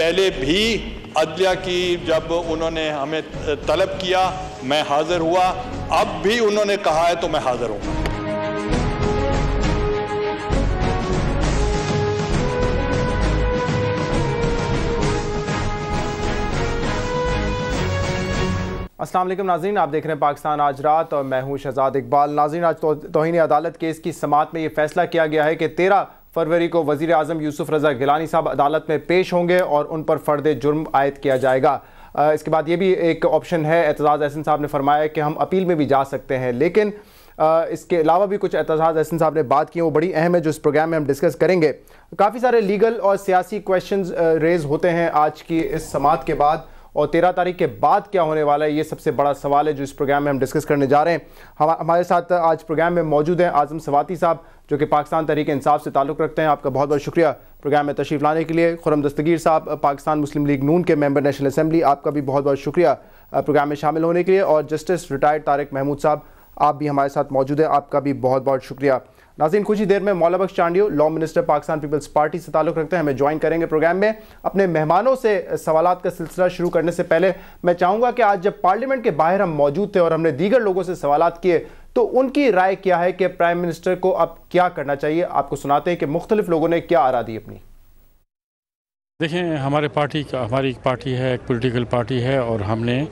پہلے بھی عدلیہ کی جب انہوں نے ہمیں طلب کیا میں حاضر ہوا، اب بھی انہوں نے کہا ہے تو میں حاضر ہوں۔ السلام علیکم ناظرین، آپ دیکھ رہے ہیں پاکستان آج رات اور میں ہوں شہزاد اقبال۔ ناظرین، آج توہین عدالت کیس کی سماعت میں یہ فیصلہ کیا گیا ہے کہ 13 فروری کو وزیر اعظم یوسف رضا گیلانی صاحب عدالت میں پیش ہوں گے اور ان پر فرد جرم عائد کیا جائے گا۔ اس کے بعد یہ بھی ایک آپشن ہے، اعتزاز احسن صاحب نے فرمایا کہ ہم اپیل میں بھی جا سکتے ہیں، لیکن اس کے علاوہ بھی کچھ اعتزاز احسن صاحب نے بات کی ہیں وہ بڑی اہم ہے جو اس پروگرام میں ہم ڈسکس کریں گے۔ کافی سارے لیگل اور سیاسی کویشچنز ریز ہوتے ہیں آج کی اس سماعت کے بعد، اور 13 تاریخ کے بعد کیا ہونے والا ہے یہ سب سے بڑا سوال ہے جو اس پروگرام میں ہم ڈسکس کرنے جا رہے ہیں۔ ہمارے ساتھ آج پروگرام میں موجود ہیں اعظم سواتی صاحب جو کہ پاکستان تحریک انصاف سے تعلق رکھتے ہیں۔ آپ کا بہت بہت شکریہ پروگرام میں تشریف لانے کے لیے۔ خرم دستگیر صاحب پاکستان مسلم لیگ نون کے ممبر نیشنل اسمبلی، آپ کا بھی بہت بہت شکریہ پروگرام میں شامل ہونے کے لیے۔ اور جسٹس ریٹائرڈ طارق محمود صاحب آپ بھی ہمارے ساتھ موجود ہیں، آپ کا بھی بہت بہت شکریہ۔ ناظرین، کچھ ہی دیر میں مولا بخش چانڈیو لا منسٹر پاکستان پیپلز پارٹی سے تعلق رکھتے ہیں، ہمیں جوائن کریں گے پروگرام میں۔ اپنے مہمانوں سے سوالات کا سلسلہ شروع کرنے سے پہلے میں چاہوں گا کہ آج جب پارلیمنٹ کے باہر ہم موجود تھے اور ہم نے دیگر لوگوں سے سوالات کیے تو ان کی رائے کیا ہے کہ پرائم منسٹر کو اب کیا کرنا چاہیے، آپ کو سناتے ہیں کہ مختلف لوگوں نے کیا آرا دی اپنی۔ دیکھیں، ہماری ایک پارٹی ہے، ایک پولیٹیکل پارٹی ہے اور ہم نے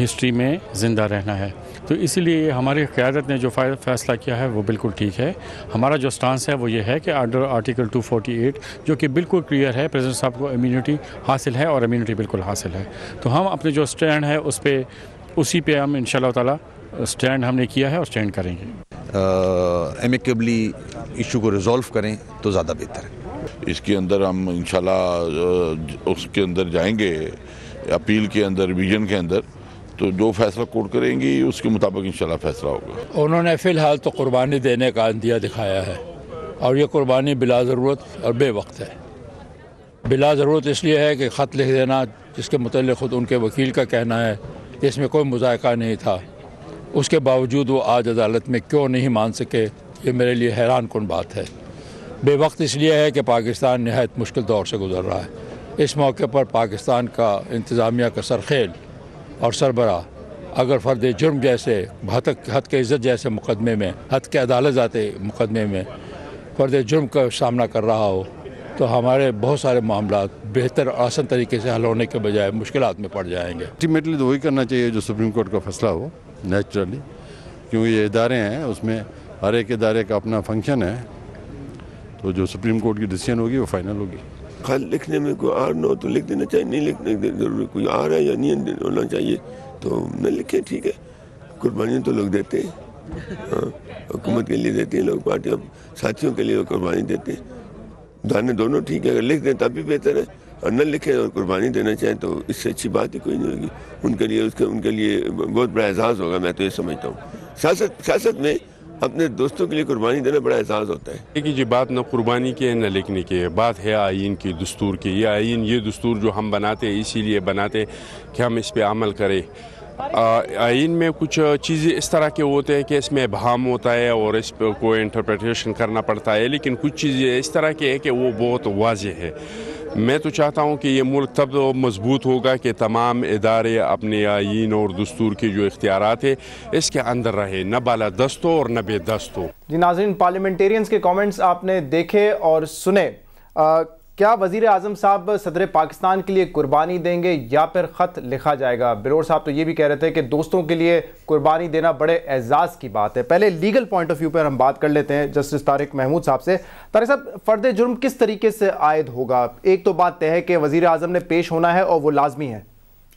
ہسٹری میں زندہ رہنا ہے، تو اسی لیے ہماری قیادت نے جو فیصلہ کیا ہے وہ بالکل ٹھیک ہے۔ ہمارا جو سٹانس ہے وہ یہ ہے کہ انڈر آرٹیکل 248 جو کہ بالکل کلیئر ہے، پریزیڈنٹ صاحب کو امیونٹی حاصل ہے اور امیونٹی بالکل حاصل ہے، تو ہم اپنے جو سٹینڈ ہے اسی پہ ہم انشاءاللہ تعالی سٹینڈ ہم نے کیا ہے اور سٹینڈ کریں گے۔ ایمیکیبلی ایشو کو ریزولو کریں تو زیادہ بہتر ہے۔ اس کے اندر ہم انشاءاللہ اس کے اندر جائیں گے، اپیل کے اندر، ریویژن کے اندر، تو جو فیصلہ کورٹ کریں گی اس کے مطابق انشاءاللہ فیصلہ ہوگا۔ انہوں نے فی الحال تو قربانی دینے کا عندیہ دکھایا ہے اور یہ قربانی بلا ضرورت اور بے وقت ہے۔ بلا ضرورت اس لیے ہے کہ خط لکھ دینا جس کے متعلق خود ان کے وکیل کا کہنا ہے کہ اس میں کوئی مذائقہ نہیں تھا، اس کے باوجود وہ آج عدالت میں کیوں نہیں مان سکے، یہ میرے لیے حیران کن بات ہے۔ بے وقت اس لیے ہے کہ پاکستان نہایت مشکل دور سے گزر رہا ہے۔ اس موقع پر پاکستان کا انتظامیہ کا سرخیل اور سربراہ اگر فرد جرم جیسے حد کے عزت جیسے مقدمے میں، حد کے عدالت ذاتی مقدمے میں فرد جرم کا سامنا کر رہا ہو تو ہمارے بہت سارے معاملات بہتر اور آسان طریقے سے حل ہونے کے بجائے مشکلات میں پڑ جائیں گے۔ الٹیمیٹلی تو وہی کرنا چاہیے جو سپریم کورٹ کا فیصلہ ہو، نیچرلی، کیونکہ یہ ادارے ہیں، اس میں ہر ایک ادارے کا اپنا فنکشن ہے، تو جو سپریم کورٹ کی ڈیسیژن ہوگی وہ فائنل ہوگی۔ خط لکھنے میں کوئی آر نہ ہو تو لکھ دینا چاہیے، نہیں لکھنے کی ضرورت، کوئی آر ہے یا نہیں ہونا چاہیے تو نہ لکھیں، ٹھیک ہے۔ قربانیاں تو لوگ دیتے ہیں، ہاں، حکومت کے لیے دیتے ہیں لوگ، پارٹی ساتھیوں کے لیے وہ قربانی دیتے ہیں، دانے دونوں ٹھیک ہے، اگر لکھ دیں تب بھی بہتر ہے، اور نہ لکھیں اور قربانی دینا چاہیں تو اس سے اچھی بات ہی کوئی نہیں ہوگی۔ ان کے لیے بہت بڑا اعزاز ہوگا، میں تو یہ سمجھتا ہوں۔ سیاست میں اپنے دوستوں کے لیے قربانی دینا بڑا اعزاز ہوتا ہے۔ دیکھیے جی، بات نہ قربانی کی ہے نہ لکھنے کی ہے، بات ہے آئین کی، دستور کی۔ یہ آئین، یہ دستور جو ہم بناتے ہیں اسی لیے بناتے کہ ہم اس پہ عمل کریں۔ آئین میں کچھ چیزیں اس طرح کے ہوتے ہیں کہ اس میں ابہام ہوتا ہے اور اس پہ کوئی انٹرپریٹیشن کرنا پڑتا ہے، لیکن کچھ چیزیں اس طرح کے ہیں کہ وہ بہت واضح ہے۔ میں تو چاہتا ہوں کہ یہ ملک تب مضبوط ہوگا کہ تمام ادارے اپنے آئین اور دستور کے جو اختیارات ہیں اس کے اندر رہے، نہ بالا دست ہو اور نہ بے دست ہو۔ جی ناظرین، پارلیمنٹیرینز کے کامنٹس آپ نے دیکھے اور سنے۔ کیا وزیر اعظم صاحب صدر پاکستان کے لیے قربانی دیں گے یا پھر خط لکھا جائے گا؟ بلور صاحب تو یہ بھی کہہ رہے تھے کہ دوستوں کے لیے قربانی دینا بڑے اعزاز کی بات ہے۔ پہلے لیگل پوائنٹ آف ویو پر ہم بات کر لیتے ہیں جسٹس طارق محمود صاحب سے۔ طارق صاحب، فرد جرم کس طریقے سے عائد ہوگا؟ ایک تو بات طے ہے کہ وزیر اعظم نے پیش ہونا ہے اور وہ لازمی ہے،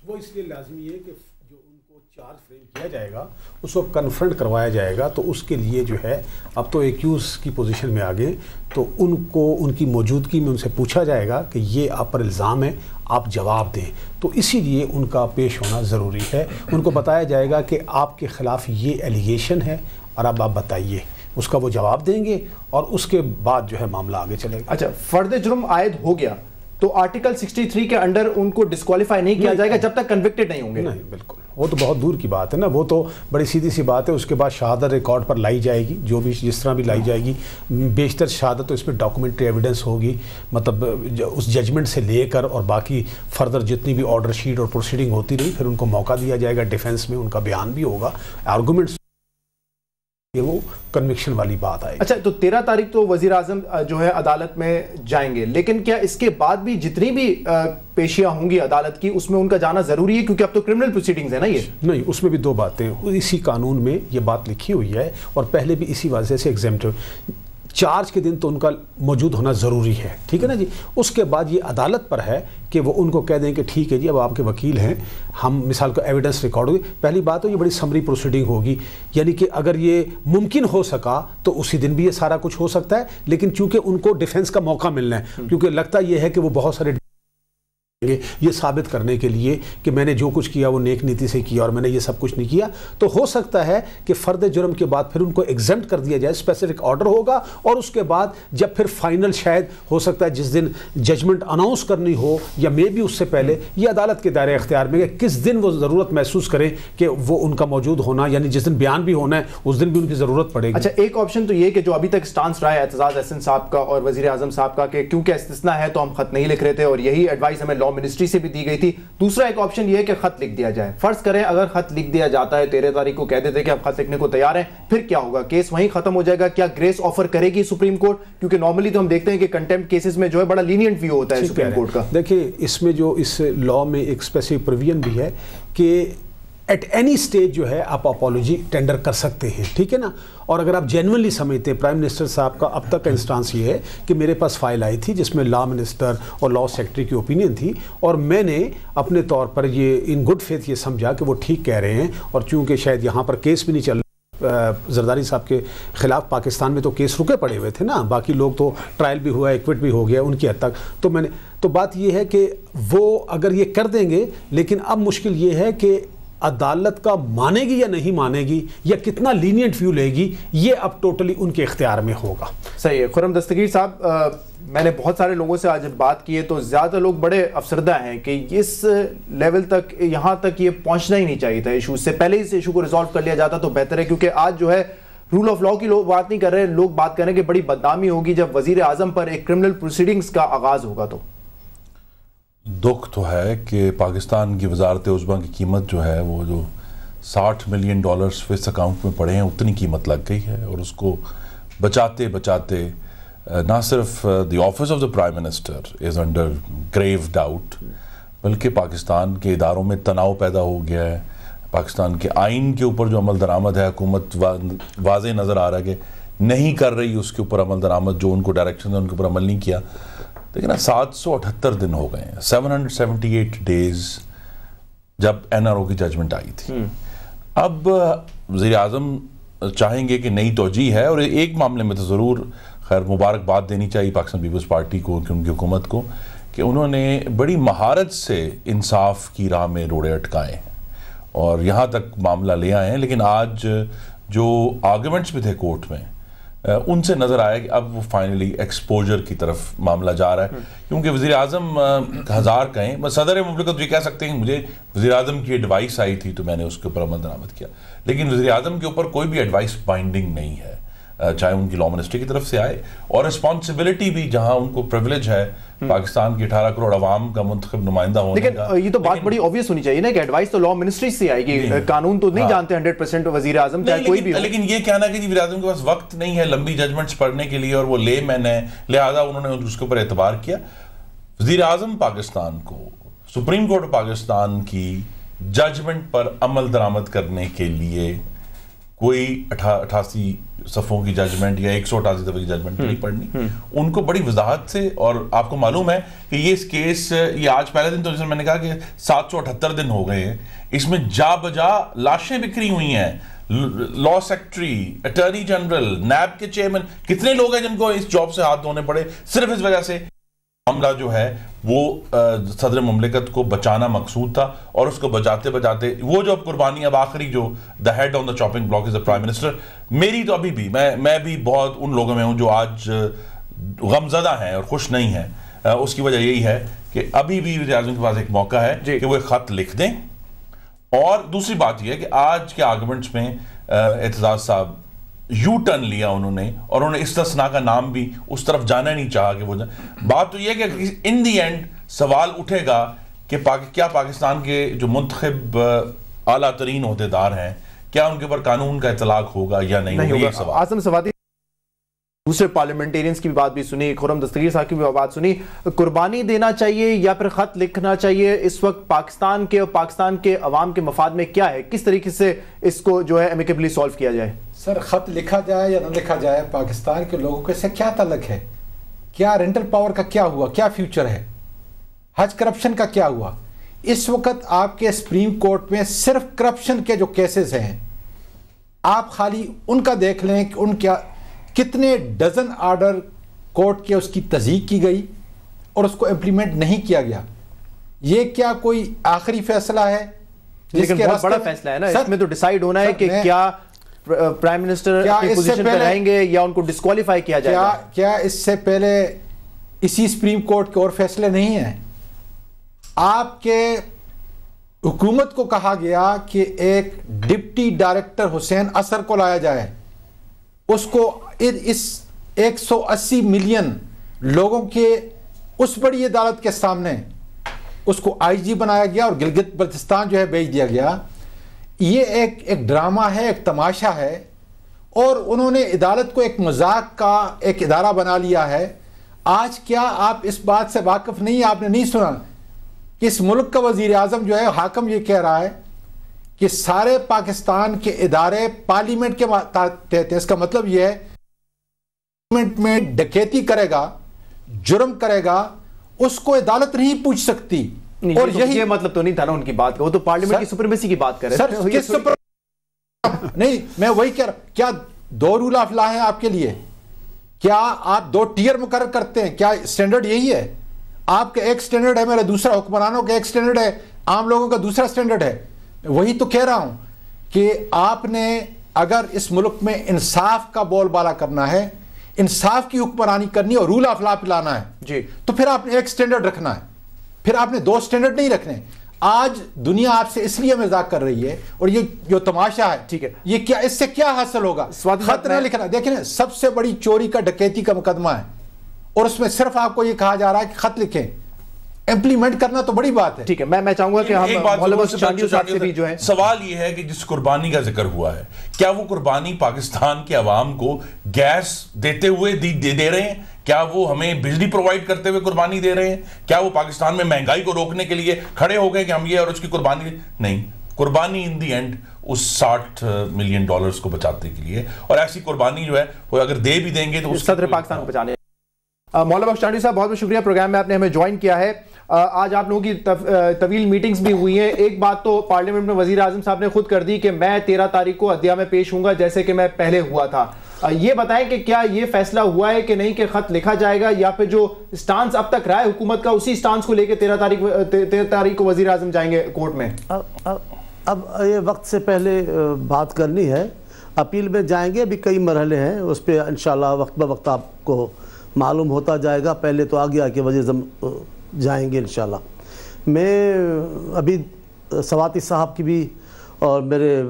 وہ اس لیے لازمی ہے کہ جو ان کو چارج فریم کیا جائے گا اس کو کنفرنٹ کروایا جائے گا، تو اس کے لیے جو ہے اب تو ایکیوز کی پوزیشن میں آگے، تو ان کو ان کی موجودگی میں ان سے پوچھا جائے گا کہ یہ آپ پر الزام ہے، آپ جواب دیں، تو اسی لیے ان کا پیش ہونا ضروری ہے۔ ان کو بتایا جائے گا کہ آپ کے خلاف یہ ایلیگیشن ہے اور اب آپ بتائیے، اس کا وہ جواب دیں گے اور اس کے بعد جو ہے معاملہ آگے چلے گا۔ اچھا، فرد جرم عائد ہو گیا تو آرٹیکل 63 کے انڈر ان کو ڈسکوالیفائی نہیں کیا جائے گا جب تک کنوکٹڈ نہیں ہوں گے؟ نہیں، بالکل وہ تو بہت دور کی بات ہے نا، وہ تو بڑی سیدھی سی بات ہے. اس کے بعد شہادت ریکارڈ پر لائی جائے گی، جو بھی جس طرح بھی لائی جائے گی. بیشتر شہادت تو اس میں ڈاکومنٹری ایویڈنس ہوگی، مطلب اس ججمنٹ سے لے کر اور باقی فردر جتنی بھی آرڈر شیٹ اور پروسیڈنگ ہوتی رہی، پھر ان کو موقع دیا جائے گا ڈیفینس میں، ان کا بیان بھی ہوگا، آرگومنٹس، یہ وہ کنوکشن والی بات آئے گی. اچھا، تو 13 تاریخ تو وزیر اعظم جو ہے عدالت میں جائیں گے، لیکن کیا اس کے بعد بھی جتنی بھی پیشیاں ہوں گی عدالت کی اس میں ان کا جانا ضروری ہے؟ کیونکہ اب تو کرمنل پروسیڈنگز ہیں نا یہ. نہیں، اس میں بھی دو باتیں، اسی قانون میں یہ بات لکھی ہوئی ہے اور پہلے بھی اسی وجہ سے ایگزیمپٹیو چارج کے دن تو ان کا موجود ہونا ضروری ہے، ٹھیک ہے نا جی. اس کے بعد یہ عدالت پر ہے کہ وہ ان کو کہہ دیں کہ ٹھیک ہے جی، اب آپ کے وکیل ہیں، ہم مثال کو ایویڈنس ریکارڈ ہوگی. پہلی بات تو یہ بڑی سمری پروسیڈنگ ہوگی، یعنی کہ اگر یہ ممکن ہو سکا تو اسی دن بھی یہ سارا کچھ ہو سکتا ہے، لیکن چونکہ ان کو ڈیفینس کا موقع ملنا ہے، کیونکہ لگتا یہ ہے کہ وہ بہت سارے یہ ثابت کرنے کے لیے کہ میں نے جو کچھ کیا وہ نیک نیتی سے کیا اور میں نے یہ سب کچھ نہیں کیا، تو ہو سکتا ہے کہ فرد جرم کے بعد پھر ان کو ایگزمپٹ کر دیا جائے، اسپیسیفک آرڈر ہوگا، اور اس کے بعد جب پھر فائنل شاید ہو سکتا ہے جس دن ججمنٹ اناؤنس کرنی ہو یا مے بھی اس سے پہلے، یہ عدالت کے دائرے اختیار میں ہے کس دن وہ ضرورت محسوس کریں کہ وہ ان کا موجود ہونا، یعنی جس دن بیان بھی ہونا ہے اس دن بھی ان کی ضرورت پڑے گی. اچھا، ایک آپشن تو یہ کہ جو ابھی تک سٹانس رہا ہے اعتزاز احسن صاحب کا اور وزیر اعظم صاحب کا کہ کیونکہ استثناء ہے تو ہم خط نہیں لکھ رہے تھے، اور یہی ایڈوائس ہمیں لا منسٹری سے بھی دی گئی تھی. دوسرا ایک آپشن یہ ہے کہ خط لکھ دیا جائے. فرض کریں اگر خط لکھ دیا جاتا ہے، 13 تاریخ کو کہہ دیتے کہ اب خط لکھنے کو تیار ہیں، پھر کیا ہوگا؟ کیس وہیں ختم ہو جائے گا؟ کیا گریس آفر کرے گی سپریم کورٹ؟ کیونکہ نارملی تو ہم دیکھتے ہیں کہ کنٹیمپٹ کیسز میں جو ہے بڑا لینینٹ ویو ہوتا ہے سپریم کورٹ کا. دیکھیں، اس میں جو اس لا میں ایک اسپیسیفک پروویژن بھی ہے کہ ایٹ اینی سٹیج جو ہے آپ اپالوجی ٹینڈر کر سکتے ہیں، ٹھیک ہے نا. اور اگر آپ جینوئنلی سمجھتے ہیں، پرائم منسٹر صاحب کا اب تک کا انسٹانس یہ ہے کہ میرے پاس فائل آئی تھی جس میں لا منسٹر اور لا سیکرٹری کی اوپینین تھی، اور میں نے اپنے طور پر یہ ان گڈ فیتھ یہ سمجھا کہ وہ ٹھیک کہہ رہے ہیں، اور چونکہ شاید یہاں پر کیس بھی نہیں چل رہا، زرداری صاحب کے خلاف پاکستان میں تو کیس رکے پڑے ہوئے تھے نا، باقی لوگ تو ٹرائل بھی ہوا، ایکوٹ بھی ہو گیا ان کی حد تک، تو بات یہ ہے کہ وہ اگر یہ کر دیں گے، لیکن اب مشکل یہ ہے کہ عدالت کا مانے گی یا نہیں مانے گی یا کتنا لینینٹ ویو لے گی، یہ اب ٹوٹلی ان کے اختیار میں ہوگا. صحیح ہے. خرم دستگیر صاحب، میں نے بہت سارے لوگوں سے آج بات کی ہے تو زیادہ لوگ بڑے افسردہ ہیں کہ اس لیول تک، یہاں تک یہ پہنچنا ہی نہیں چاہیے تھا. ایشو سے پہلے اس ایشو کو ریزالو کر لیا جاتا تو بہتر ہے، کیونکہ آج جو ہے رول آف لا کی لوگ بات نہیں کر رہے، لوگ بات کر رہے ہیں کہ بڑی بدنامی ہوگی جب وزیر اعظم پر ایک کرمنل پروسیڈنگز کا آغاز ہوگا. تو دکھ تو ہے کہ پاکستان کی وزارت عظمیٰ کی قیمت جو ہے وہ جو $60 ملین سوئس اکاؤنٹ میں پڑے ہیں، اتنی قیمت لگ گئی ہے، اور اس کو بچاتے بچاتے نہ صرف the office of the prime minister is under grave doubt, بلکہ پاکستان کے اداروں میں تناؤ پیدا ہو گیا ہے. پاکستان کے آئین کے اوپر جو عمل درآمد ہے، حکومت واضح نظر آ رہا ہے کہ نہیں کر رہی اس کے اوپر عمل درآمد، جو ان کو ڈائریکشن ہے ان کے اوپر عمل نہیں کیا. لیکن 778 دن ہو گئے ہیں، 778 ڈیز جب NRO کی ججمنٹ آئی تھی. اب وزیر اعظم چاہیں گے کہ نئی توجہ ہے، اور ایک معاملے میں تو ضرور خیر مبارکباد دینی چاہیے پاکستان پیپلز پارٹی کو، ان کی حکومت کو، کہ انہوں نے بڑی مہارت سے انصاف کی راہ میں روڑے اٹکائے ہیں اور یہاں تک معاملہ لے آئے ہیں. لیکن آج جو آرگومنٹس بھی تھے کورٹ میں، ان سے نظر آیا کہ اب وہ فائنلی ایکسپوجر کی طرف معاملہ جا رہا ہے. کیونکہ وزیر اعظم ہزار کہیں، صدر مملکت یہ کہہ سکتے ہیں کہ مجھے وزیر اعظم کی ایڈوائس آئی تھی تو میں نے اس کے اوپر عمل درآمد کیا، لیکن وزیر اعظم کے اوپر کوئی بھی ایڈوائس بائنڈنگ نہیں ہے، چاہے ان کی لا منسٹری کی طرف سے آئے، اور رسپانسبلٹی بھی جہاں ان کو پریولیج ہے پاکستان کے 18 کروڑ عوام کا منتخب نمائندہ ہونے کا. لیکن یہ تو بات بڑی obvious ہونی چاہیے نا کہ ایڈوائس تو لا منسٹری سے آئے گی، قانون تو نہیں جانتے 100% وزیر اعظم چاہے کوئی بھی ہو. لیکن یہ کہنا کہ وزیر اعظم کے پاس وقت نہیں ہے لمبی ججمنٹس پڑھنے کے لیے، اور وہ لے مین ہے، لہٰذا انہوں نے اس کے اوپر اعتبار کیا. وزیر اعظم پاکستان کو سپریم کورٹ پاکستان کی ججمنٹ پر عمل درآمد کرنے کے لیے کوئی 88 صفوں کی ججمنٹ یا 188 دفعہ کی ججمنٹ نہیں پڑھنی. ان کو بڑی وضاحت سے، اور آپ کو معلوم ہے کہ یہ اس کیس، یہ آج پہلے دن تو جیسے میں نے کہا کہ 778 دن ہو گئے ہیں، اس میں جا بجا لاشیں بکھری ہوئی ہیں. لا سیکرٹری، اٹارنی جنرل، نیب کے چیئرمین، کتنے لوگ ہیں جن کو اس جاب سے ہاتھ دھونے پڑے صرف اس وجہ سے. معاملہ جو ہے وہ صدر مملکت کو بچانا مقصود تھا، اور اس کو بچاتے بچاتے وہ جو قربانی اب آخری جو the head on the chopping block is the prime minister. میری تو ابھی بھی میں بھی بہت ان لوگوں میں ہوں جو آج غمزدہ ہیں اور خوش نہیں ہیں. اس کی وجہ یہی ہے کہ ابھی بھی وزیر اعظم کے پاس ایک موقع ہے کہ وہ ایک خط لکھ دیں اور دوسری بات یہ ہے کہ آج کے آرگومنٹس میں اعتزاز صاحب یو ٹرن لیا انہوں نے، اور انہوں نے استثناء کا نام بھی اس طرف جانا نہیں چاہا کہ وہ بات تو یہ کہ ان دی اینڈ سوال اٹھے گا کہ کیا پاکستان کے جو منتخب اعلیٰ ترین عہدیدار ہیں کیا ان کے اوپر قانون کا اطلاق ہوگا یا نہیں ہوگا. اعظم سواتی دوسرے پارلیمنٹیرینز کی بھی بات بھی سنی، خرم دستگیر صاحب کی بھی بات سنی، قربانی دینا چاہیے یا پھر خط لکھنا چاہیے؟ اس وقت پاکستان کے اور پاکستان کے عوام کے مفاد میں کیا ہے؟ کس طریقے سے اس کو جو ہے ایمیکیبلی سولو کیا جائے؟ سر خط لکھا جائے یا نہ لکھا جائے، پاکستان کے لوگوں کے سے کیا تعلق ہے؟ کیا رینٹل پاور کا کیا ہوا؟ کیا فیوچر ہے؟ حج کرپشن کا کیا ہوا؟ اس وقت آپ کے سپریم کورٹ میں صرف کرپشن کے جو کیسز ہیں، آپ خالی ان کا دیکھ لیں کہ ان کیا کتنے ڈزن آرڈر کورٹ کے اس کی تصدیق کی گئی اور اس کو امپلیمنٹ نہیں کیا گیا. یہ کیا کوئی آخری فیصلہ ہے؟ لیکن بہت بڑا فیصلہ ہے نا، اس میں تو ڈیسائیڈ ہونا ہے کہ کیا پرائم منسٹر اپنی پوزیشن پہ رہیں گے یا ان کو ڈسکوالیفائی کیا جائے گا. کیا اس سے پہلے اسی سپریم کورٹ کے اور فیصلے نہیں ہیں؟ آپ کے حکومت کو کہا گیا کہ ایک ڈپٹی ڈائریکٹر حسین اثر کو لایا جائے، اس کو اس 180 ملین لوگوں کے اس بڑی عدالت کے سامنے اس کو آئی جی بنایا گیا اور گلگت بلتستان جو ہے بھیج دیا گیا. یہ ایک ڈرامہ ہے، ایک تماشا ہے، اور انہوں نے عدالت کو ایک مذاق کا ایک ادارہ بنا لیا ہے. آج کیا آپ اس بات سے واقف نہیں؟ آپ نے نہیں سنا کہ اس ملک کا وزیر اعظم جو ہے حاکم یہ کہہ رہا ہے کہ سارے پاکستان کے ادارے پارلیمنٹ کے تحت ہیں. اس کا مطلب یہ ہے پارلیمنٹ میں ڈکیتی کرے گا، جرم کرے گا، اس کو عدالت نہیں پوچھ سکتی. اور یہ مطلب تو نہیں تھا نا ان کی بات کا، وہ تو پارلیمنٹ کی سپریمیسی کی بات کر رہے ہیں. نہیں، میں وہی کہہ رہا، کیا 2 رول آف لا ہے آپ کے لیے؟ کیا آپ 2 ٹیئر مقرر کرتے ہیں؟ کیا سٹینڈرڈ یہی ہے؟ آپ کا ایک سٹینڈرڈ ہے، میرا دوسرا، حکمرانوں کا ایک سٹینڈرڈ ہے، عام لوگوں کا دوسرا سٹینڈرڈ ہے. وہی تو کہہ رہا ہوں کہ آپ نے اگر اس ملک میں انصاف کا بول بالا کرنا ہے، انصاف کی حکمرانی کرنی اور رول آف لا پلانا ہے جی، تو پھر آپ نے ایک سٹینڈرڈ رکھنا ہے، پھر آپ نے 2 سٹینڈرڈ نہیں رکھنے. آج دنیا آپ سے اس لیے مذاق کر رہی ہے، اور یہ جو تماشا ہے، ٹھیک ہے، یہ کیا اس سے کیا حاصل ہوگا؟ خط نہ لکھنا. دیکھیں سب سے بڑی چوری کا ڈکیتی کا مقدمہ ہے، اور اس میں صرف آپ کو یہ کہا جا رہا ہے کہ خط لکھیں. امپلیمنٹ کرنا تو بڑی بات ہے. ٹھیک ہے، میں چاہوں گا کہ ہم بھی جو ہے سوال یہ ہے کہ جس قربانی کا ذکر ہوا ہے، کیا وہ قربانی پاکستان کے عوام کو گیس دیتے ہوئے دے رہے ہیں؟ کیا وہ ہمیں بجلی پرووائڈ کرتے ہوئے قربانی دے رہے ہیں؟ کیا وہ پاکستان میں مہنگائی کو روکنے کے لیے کھڑے ہو گئے کہ ہم یہ اور اس کی قربانی نہیں؟ قربانی ان دی اینڈ اس $60 ملین کو بچانے کے لیے، اور ایسی قربانی جو ہے وہ اگر دے بھی دیں گے تو اس صدر پاکستان کو بچانے. مولانا بخش چانڈی صاحب بہت بہت شکریہ، پروگرام میں آپ نے ہمیں جوائن کیا ہے. آج آپ لوگوں کی طویل میٹنگز بھی ہوئی ہیں. ایک بات تو پارلیمنٹ میں وزیر اعظم صاحب نے خود کر دی کہ میں 13 تاریخ کو عدلیہ میں پیش ہوں گا جیسے کہ میں پہلے ہوا تھا. یہ بتائیں کہ کیا یہ فیصلہ ہوا ہے کہ نہیں کہ خط لکھا جائے گا، یا پھر جو سٹانس اب تک رہا ہے حکومت کا اسی سٹانس کو لے کے 13 تاریخ کو وزیر اعظم جائیں گے کورٹ میں؟ اب یہ وقت سے پہلے بات کرنی ہے. اپیل میں جائیں گے، ابھی کئی مرحلے ہیں، اس پہ انشاءاللہ وقت بہ وقت آپ کو معلوم ہوتا جائے گا. پہلے تو آگے آ کے وزیر اعظم جائیں گے انشاءاللہ. میں ابھی سواتی صاحب کی بھی اور میرے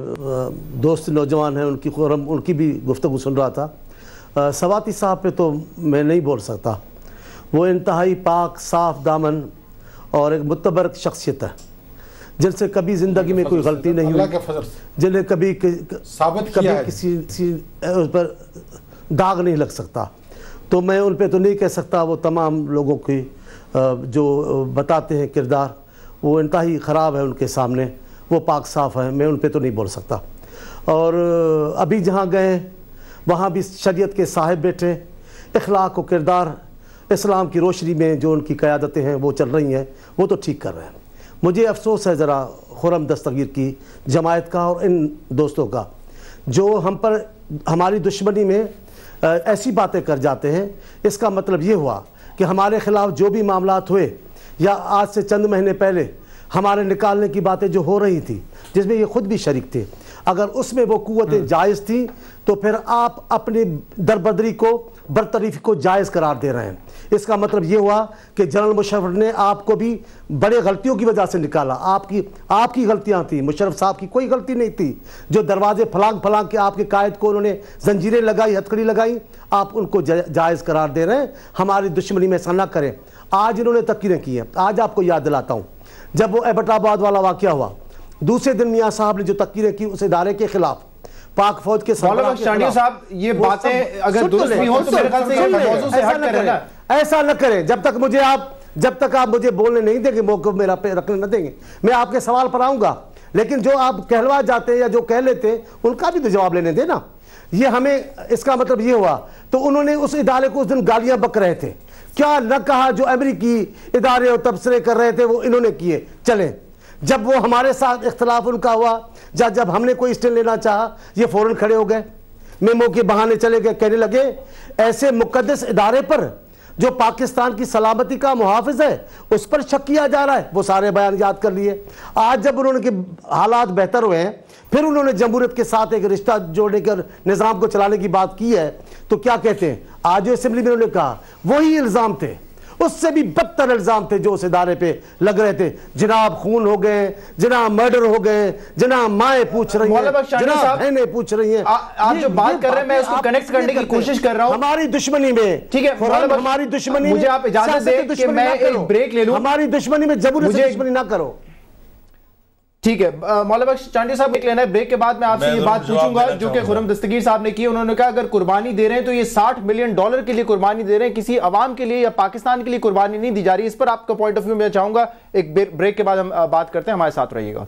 دوست نوجوان ہیں ان کی بھی گفتگو سن رہا تھا. سواتی صاحب پہ تو میں نہیں بول سکتا. وہ انتہائی پاک، صاف دامن اور ایک متبرک شخصیت ہے، جن سے کبھی زندگی میں کوئی غلطی نہیں ہوئی، جنہیں کبھی کسی اس پر داغ نہیں لگ سکتا. تو میں ان پہ تو نہیں کہہ سکتا. وہ تمام لوگوں کی جو بتاتے ہیں کردار وہ انتہائی خراب ہے ان کے سامنے. وہ پاک صاف ہیں، میں ان پہ تو نہیں بول سکتا. اور ابھی جہاں گئے وہاں بھی شریعت کے صاحب بیٹھے، اخلاق و کردار اسلام کی روشنی میں جو ان کی قیادتیں ہیں وہ چل رہی ہیں، وہ تو ٹھیک کر رہے ہیں. مجھے افسوس ہے ذرا خرم دستگیر کی جماعت کا اور ان دوستوں کا جو ہم پر ہماری دشمنی میں ایسی باتیں کر جاتے ہیں. اس کا مطلب یہ ہوا کہ ہمارے خلاف جو بھی معاملات ہوئے یا آج سے چند مہینے پہلے ہمارے نکالنے کی باتیں جو ہو رہی تھی جس میں یہ خود بھی شریک تھے، اگر اس میں وہ قوتیں جائز تھیں تو پھر آپ اپنی دربدری کو برطرفی کو جائز قرار دے رہے ہیں. اس کا مطلب یہ ہوا کہ جنرل مشرف نے آپ کو بھی بڑے غلطیوں کی وجہ سے نکالا. آپ کی غلطیاں تھیں, مشرف صاحب کی کوئی غلطی نہیں تھی. جو دروازے پھلانگ کے آپ کے قائد کو انہوں نے زنجیریں لگائی, ہتھکڑی لگائی, آپ ان کو جائز قرار دے رہے ہیں. ہماری دشمنی میں ایسا نہ کریں. آج انہوں نے تقریریں کی ہیں. آج آپ کو یاد دلاتا ہوں, جب وہ ایبٹ آباد والا واقعہ ہوا, دوسرے دن میاں صاحب نے جو تقریریں کی اس ادارے کے خلاف, پاک فوج کے مولانا بخش چانڈیو صاحب, یہ باتیں اگر درست نہیں ہوں تو میرے خیال سے یہ موضوع سے ہٹ کریں نا. ایسا نہ کریں. جب تک آپ مجھے بولنے نہیں دیں گے, موقع میرا پہ رکھنے نہ دیں گے, میں آپ کے سوال پر آؤں گا. لیکن جو آپ کہلوا جاتے ہیں یا جو کہہ لیتے ہیں ان کا بھی تو جواب لینے دیں نا. یہ ہمیں, اس کا مطلب یہ ہوا تو انہوں نے اس ادارے کو اس دن گالیاں بک رہے تھے. کیا نہ کہا جو امریکی ادارے اور تبصرے کر رہے تھے وہ انہوں نے کیے. چلیں, جب وہ ہمارے ساتھ اختلاف ان کا ہوا, جب ہم نے کوئی اسٹینڈ لینا چاہا, یہ فوراً کھڑے ہو گئے, میمو کے بہانے چلے گئے, کہنے لگے ایسے مقدس ادارے پر جو پاکستان کی سلامتی کا محافظ ہے اس پر شک کیا جا رہا ہے. وہ سارے بیان یاد کر لیے. آج جب انہوں نے حالات بہتر ہوئے ہیں, پھر انہوں نے جمہوریت کے ساتھ ایک رشتہ جوڑنے کے نظام کو چلانے کی بات کی ہے, تو کیا کہتے ہیں آج جو اسمبلی میں انہوں نے کہا وہی الزام تھے, اس سے بھی بدتر الزام تھے جو اس ادارے پہ لگ رہے تھے. جناب خون ہو گئے, جناب مرڈر ہو گئے, جناب مائیں پوچھ رہی ہیں, جناب بہنیں پوچھ رہی ہیں. آپ جو بات کر رہے ہیں میں اس کو کنیکٹ کرنے کی کوشش کر رہا ہوں. ہماری دشمنی میں, ٹھیک ہے, ہماری دشمنی, مجھے آپ اجازت دیں کہ میں ایک بریک لے لوں. ہماری دشمنی میں جبری سے دشمنی نہ کرو. ٹھیک ہے, مولانا بخش چانڈیو صاحب ایک لینا ہے. بریک کے بعد میں آپ سے یہ بات پوچھوں گا جو کہ خرم دستگیر صاحب نے کی. انہوں نے کہا اگر قربانی دے رہے ہیں تو یہ $60 ملین کے لیے قربانی دے رہے ہیں, کسی عوام کے لیے یا پاکستان کے لیے قربانی نہیں دی جا رہی. اس پر آپ کا پوائنٹ آف ویو میں چاہوں گا. ایک بریک کے بعد ہم بات کرتے ہیں, ہمارے ساتھ رہیے گا.